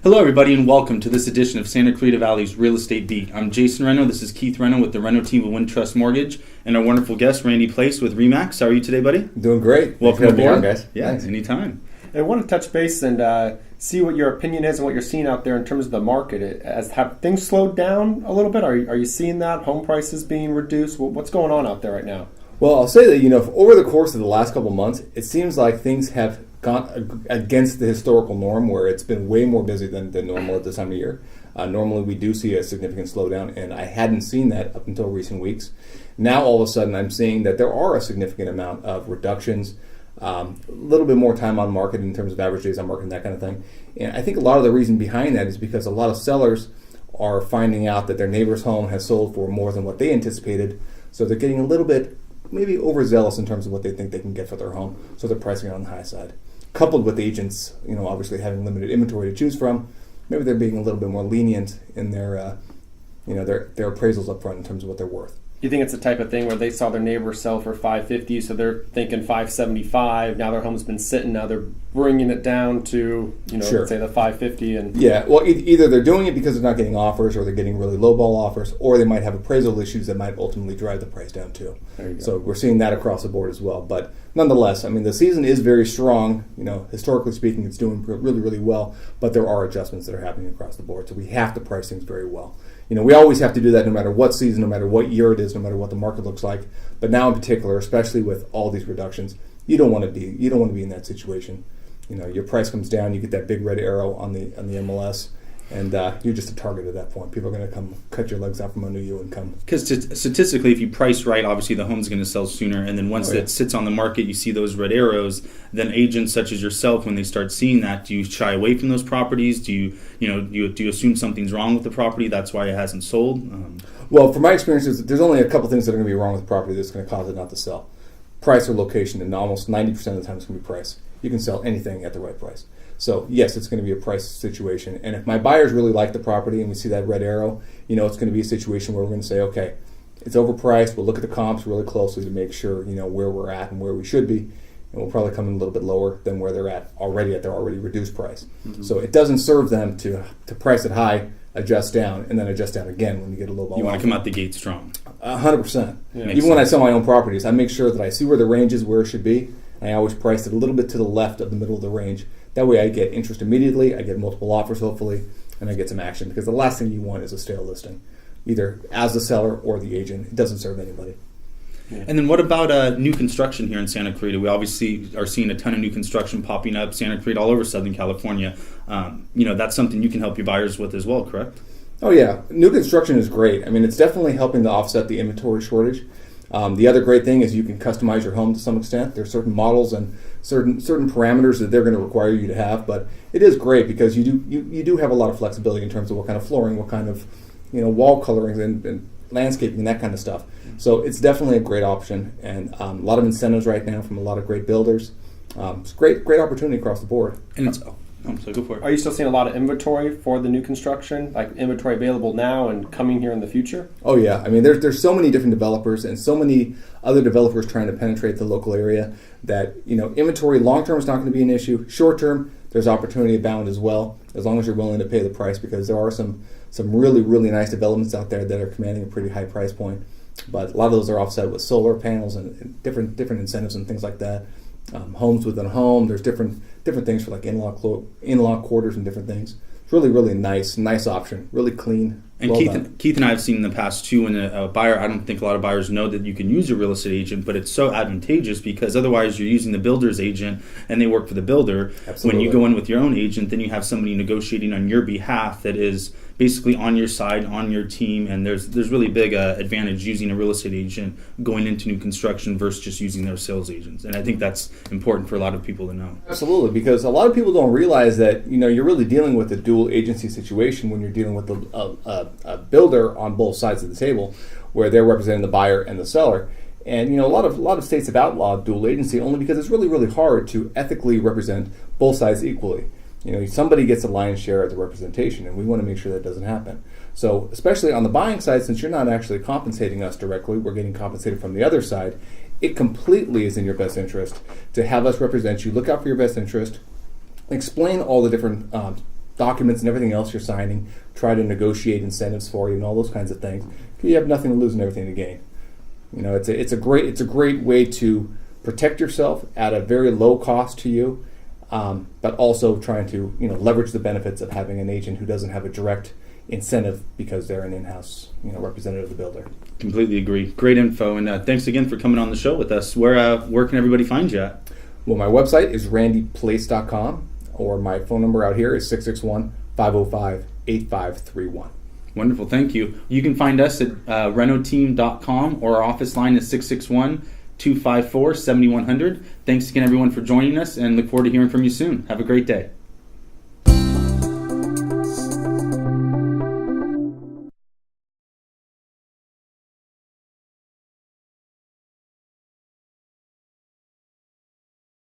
Hello, everybody, and welcome to this edition of Santa Clarita Valley's Real Estate Beat. I'm Jason Reno. This is Keith Reno with the Reno team of Wintrust Mortgage, and our wonderful guest, Randy Plaice with RE/MAX. How are you today, buddy? Doing great. Welcome aboard, guys. Yeah, thanks. Anytime. I want to touch base and see what your opinion is and what you're seeing out there in terms of the market. Have things slowed down a little bit? Are you seeing that? Home prices being reduced? What's going on out there right now? Well, I'll say that, over the course of the last couple of months, it seems like things have gone against the historical norm where it's been way more busy than normal at this time of year. Normally we do see a significant slowdown, and I hadn't seen that up until recent weeks. Now all of a sudden I'm seeing that there are a significant amount of reductions, a little bit more time on market in terms of average days on market and that kind of thing. And I think a lot of the reason behind that is because a lot of sellers are finding out that their neighbor's home has sold for more than what they anticipated, so they're getting a little bit maybe overzealous in terms of what they think they can get for their home, so they're pricing it on the high side. Coupled with agents, obviously having limited inventory to choose from, maybe they're being a little bit more lenient in their appraisals up front in terms of what they're worth. You think it's the type of thing where they saw their neighbor sell for $550, so they're thinking $575. Now their home's been sitting. Now they're bringing it down to, Sure. let's say the $550. And yeah, well, either they're doing it because they're not getting offers, or they're getting really lowball offers, or they might have appraisal issues that might ultimately drive the price down too. There you go. So we're seeing that across the board as well. But nonetheless, the season is very strong. Historically speaking, it's doing really, really well. But there are adjustments that are happening across the board, so we have to price things very well. We always have to do that no matter what season, no matter what year it is, no matter what the market looks like. But now in particular, especially with all these reductions, you don't want to be in that situation. Your price comes down, you get that big red arrow on the MLS, and you're just a target at that point. People are going to come cut your legs out from under you and come. Because statistically, if you price right, obviously the home's going to sell sooner. And then once it sits on the market, you see those red arrows. Then agents such as yourself, when they start seeing that, do you shy away from those properties? Do you assume something's wrong with the property? That's why it hasn't sold. Well, from my experiences, there's only a couple things that are going to be wrong with the property that's going to cause it not to sell. Price or location, and almost 90% of the time it's going to be price. You can sell anything at the right price. So yes, it's going to be a price situation. And if my buyers really like the property and we see that red arrow, it's going to be a situation where we're going to say, okay, it's overpriced. We'll look at the comps really closely to make sure, where we're at and where we should be. And we'll probably come in a little bit lower than where they're at their already reduced price. Mm-hmm. So it doesn't serve them to price it high, adjust down, and then adjust down again when you get a little bit. You want to come out the gate strong. 100%. Yeah. Even when I sell my own properties, I make sure that I see where the range is, where it should be. And I always price it a little bit to the left of the middle of the range. That way I get interest immediately, I get multiple offers hopefully, and I get some action. Because the last thing you want is a stale listing, either as the seller or the agent. It doesn't serve anybody. Yeah. And then what about new construction here in Santa Clarita? We obviously are seeing a ton of new construction popping up, Santa Clarita, all over Southern California. That's something you can help your buyers with as well, correct? Oh yeah, new construction is great. It's definitely helping to offset the inventory shortage. The other great thing is you can customize your home to some extent. There's certain models and certain parameters that they're going to require you to have, but it is great because you do have a lot of flexibility in terms of what kind of flooring, what kind of wall colorings and landscaping and that kind of stuff. So it's definitely a great option, and a lot of incentives right now from a lot of great builders. It's great opportunity across the board. And it's so go for it. Are you still seeing a lot of inventory for the new construction, like inventory available now and coming here in the future? Oh yeah, there's so many different developers and so many other developers trying to penetrate the local area that inventory long term is not going to be an issue. Short term, there's opportunity abound as well, as long as you're willing to pay the price, because there are some really, really nice developments out there that are commanding a pretty high price point. But a lot of those are offset with solar panels and different incentives and things like that. Homes within a home, there's different things for like in-law quarters and different things. It's really, really nice option, really clean. And well Keith and I have seen in the past too, when a buyer, I don't think a lot of buyers know that you can use a real estate agent, but it's so advantageous because otherwise you're using the builder's agent and they work for the builder. Absolutely. When you go in with your own agent, then you have somebody negotiating on your behalf that is basically on your side, on your team, and there's really big advantage using a real estate agent going into new construction versus just using their sales agents. And I think that's important for a lot of people to know. Absolutely, because a lot of people don't realize that you're really dealing with a dual agency situation when you're dealing with a builder on both sides of the table, where they're representing the buyer and the seller. And a lot of states have outlawed dual agency only because it's really, really hard to ethically represent both sides equally. Somebody gets a lion's share of the representation, and we want to make sure that doesn't happen. So, especially on the buying side, since you're not actually compensating us directly, we're getting compensated from the other side. It completely is in your best interest to have us represent you, look out for your best interest, explain all the different documents and everything else you're signing, try to negotiate incentives for you and all those kinds of things. You have nothing to lose and everything to gain. It's a great way to protect yourself at a very low cost to you, but also trying to leverage the benefits of having an agent who doesn't have a direct incentive because they're an in-house representative of the builder. Completely agree. Great info, and thanks again for coming on the show with us. Where can everybody find you at? Well, my website is randyplaice.com, or my phone number out here is 661-505-8531. Wonderful, thank you. You can find us at renoteam.com, or our office line is 661-254-7100. Thanks again, everyone, for joining us, and look forward to hearing from you soon. Have a great day.